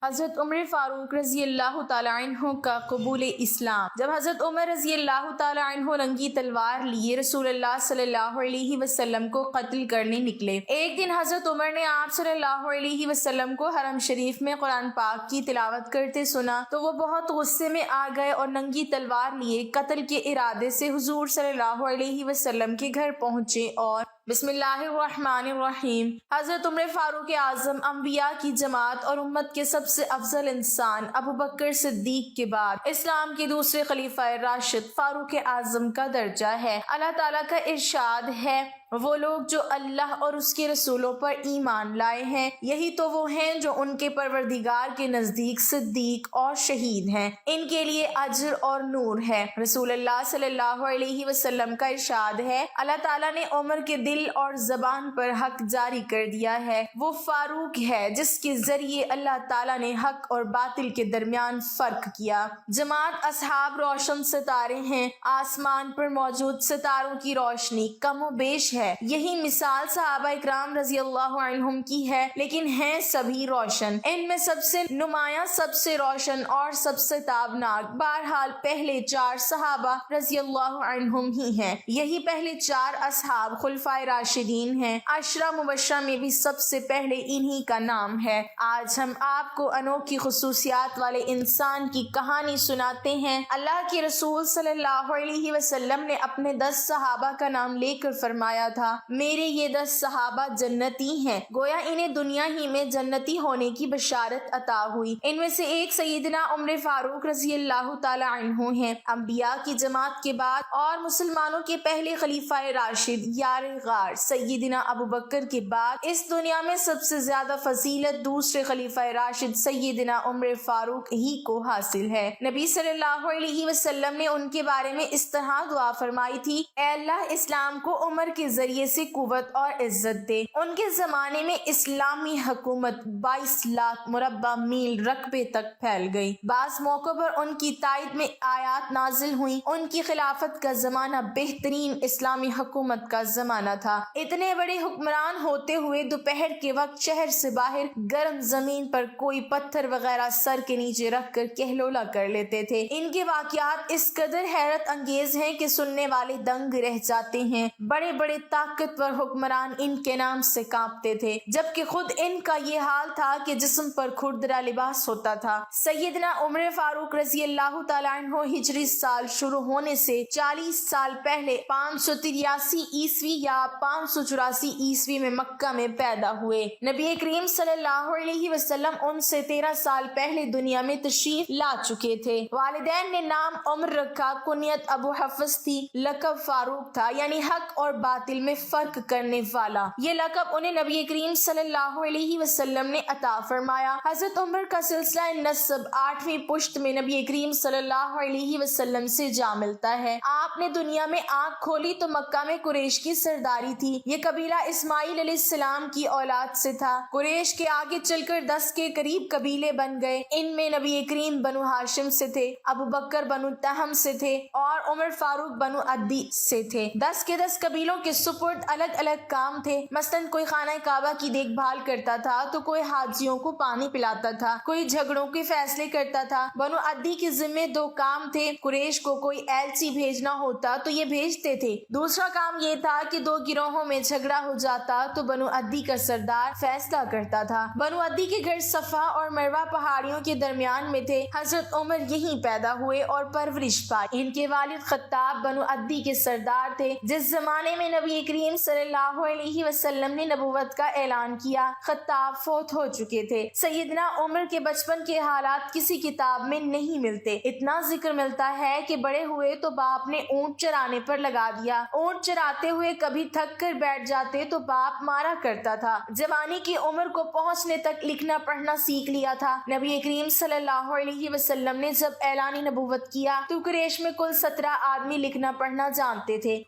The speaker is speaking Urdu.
حضرت عمر فاروق رضی اللہ تعالیٰ عنہ کا قبول اسلام۔ جب حضرت عمر رضی اللہ تعالیٰ عنہ ننگی تلوار لیے رسول اللہ صلی اللہ علیہ وسلم کو قتل کرنے نکلے۔ ایک دن حضرت عمر نے آپ صلی اللہ علیہ وسلم کو حرم شریف میں قرآن پاک کی تلاوت کرتے سنا تو وہ بہت غصے میں آ گئے اور ننگی تلوار لیے قتل کے ارادے سے حضور صلی اللہ علیہ وسلم کے گھر پہنچے اور بسم اللہ الرحمن الرحیم۔ حضرت عمر فاروق اعظم انبیاء کی جماعت اور امت کے سب سے افضل انسان ابو بکر صدیق کے بعد اسلام کے دوسرے خلیفہ راشد فاروق اعظم کا درجہ ہے۔ اللہ تعالیٰ کا ارشاد ہے، وہ لوگ جو اللہ اور اس کے رسولوں پر ایمان لائے ہیں یہی تو وہ ہیں جو ان کے پروردگار کے نزدیک صدیق اور شہید ہیں، ان کے لیے اجر اور نور ہے۔ رسول اللہ صلی اللہ علیہ وسلم کا ارشاد ہے، اللہ تعالیٰ نے عمر کے دل اور زبان پر حق جاری کر دیا ہے، وہ فاروق ہے جس کے ذریعے اللہ تعالیٰ نے حق اور باطل کے درمیان فرق کیا۔ جماعت اصحاب روشن ستارے ہیں، آسمان پر موجود ستاروں کی روشنی کم و بیش ہے، یہی مثال صحابہ اکرام رضی اللہ عنہم کی ہے، لیکن ہیں سبھی روشن۔ ان میں سب سے نمایاں، سب سے روشن اور سب سے تابناک بہرحال پہلے چار صحابہ رضی اللہ عنہم ہی ہیں، یہی پہلے چار اصحاب خلفائے راشدین ہیں۔ عشرہ مبشرہ میں بھی سب سے پہلے انہی کا نام ہے۔ آج ہم آپ کو انوکھی خصوصیات والے انسان کی کہانی سناتے ہیں۔ اللہ کے رسول صلی اللہ علیہ وسلم نے اپنے 10 صحابہ کا نام لے کر فرمایا تھا، میرے یہ 10 صحابہ جنتی ہیں، گویا انہیں دنیا ہی میں جنتی ہونے کی بشارت عطا ہوئی۔ ان میں سے ایک سیدنا عمر فاروق رضی اللہ تعالی عنہ ہیں۔ انبیاء کی جماعت کے بعد اور مسلمانوں کے پہلے خلیفہ راشد یار غار سیدنا ابو بکر کے بعد اس دنیا میں سب سے زیادہ فضیلت دوسرے خلیفہ راشد سیدنا عمر فاروق ہی کو حاصل ہے۔ نبی صلی اللہ علیہ وسلم نے ان کے بارے میں اس طرح دعا فرمائی تھی، اے اللہ اسلام کو عمر کے ذریعے سے قوت اور عزت دے۔ ان کے زمانے میں اسلامی حکومت 22 لاکھ مربع میل رقبے تک پھیل گئی۔ بعض موقعوں پر ان کی تائید میں آیات نازل ہوئیں۔ ان کی خلافت کا زمانہ بہترین اسلامی حکومت کا زمانہ تھا۔ اتنے بڑے حکمران ہوتے ہوئے دوپہر کے وقت شہر سے باہر گرم زمین پر کوئی پتھر وغیرہ سر کے نیچے رکھ کر کہلولا کر لیتے تھے۔ ان کے واقعات اس قدر حیرت انگیز ہیں کہ سننے والے دنگ رہ جاتے ہیں۔ بڑے بڑے طاقتور حکمران ان کے نام سے کانپتے تھے، جبکہ خود ان کا یہ حال تھا کہ جسم پر کھردرا لباس ہوتا تھا۔ سیدنا عمر فاروق رضی اللہ تعالیٰ عنہ ہجری سال شروع ہونے سے 40 سال پہلے 583 عیسوی یا 584 عیسوی میں مکہ میں پیدا ہوئے۔ نبی کریم صلی اللہ علیہ وسلم ان سے 13 سال پہلے دنیا میں تشریف لا چکے تھے۔ والدین نے نام عمر رکھا، کنیت ابو حفص تھی، لقب فاروق تھا، یعنی حق اور باطل میں فرق کرنے والا۔ یہ لقب انہیں نبی کریم صلی اللہ علیہ وسلم نے عطا فرمایا۔ حضرت عمر کا سلسلہ نسب 8ویں پشت میں نبی کریم صلی اللہ علیہ وسلم سے جا ملتا ہے۔ آپ نے دنیا میں آنکھ کھولی تو مکہ میں قریش کی سرداری تھی۔ یہ قبیلہ اسماعیل علیہ السلام کی اولاد سے تھا۔ قریش کے آگے چل کر 10 کے قریب قبیلے بن گئے۔ ان میں نبی کریم بنو ہاشم سے تھے، ابو بکر بنو تہم سے تھے اور عمر فاروق بنو عدی سے تھے۔ 10 کے 10 قبیلوں کے سپرد الگ الگ کام تھے۔ مثلاً کوئی خانہ کعبہ کی دیکھ بھال کرتا تھا تو کوئی حاجیوں کو پانی پلاتا تھا، کوئی جھگڑوں کے فیصلے کرتا تھا۔ بنو عدی کے ذمے 2 کام تھے، قریش کو کوئی ایلچی بھیجنا ہوتا تو یہ بھیجتے تھے، دوسرا کام یہ تھا کہ 2 گروہوں میں جھگڑا ہو جاتا تو بنو عدی کا سردار فیصلہ کرتا تھا۔ بنو عدی کے گھر صفا اور مروہ پہاڑیوں کے درمیان میں تھے۔ حضرت عمر یہیں پیدا ہوئے اور پرورش پائی۔ ان کے والد خطاب بنو عدی کے سردار تھے۔ جس زمانے میں نبی کریم صلی اللہ علیہ وسلم نے نبوت کا اعلان کیا، خطاب فوت ہو چکے تھے۔ سیدنا عمر کے بچپن کے حالات کسی کتاب میں نہیں ملتے۔ اتنا ذکر ملتا ہے کہ بڑے ہوئے تو باپ نے اونٹ چرانے پر لگا دیا۔ اونٹ چراتے ہوئے کبھی تھک کر بیٹھ جاتے تو باپ مارا کرتا تھا۔ جوانی کی عمر کو پہنچنے تک لکھنا پڑھنا سیکھ لیا تھا۔ نبی کریم صلی اللہ علیہ وسلم نے جب اعلان نبوت کیا تو قریش میں کل 17 آدمی لکھنا پڑھنا جانتے تھے۔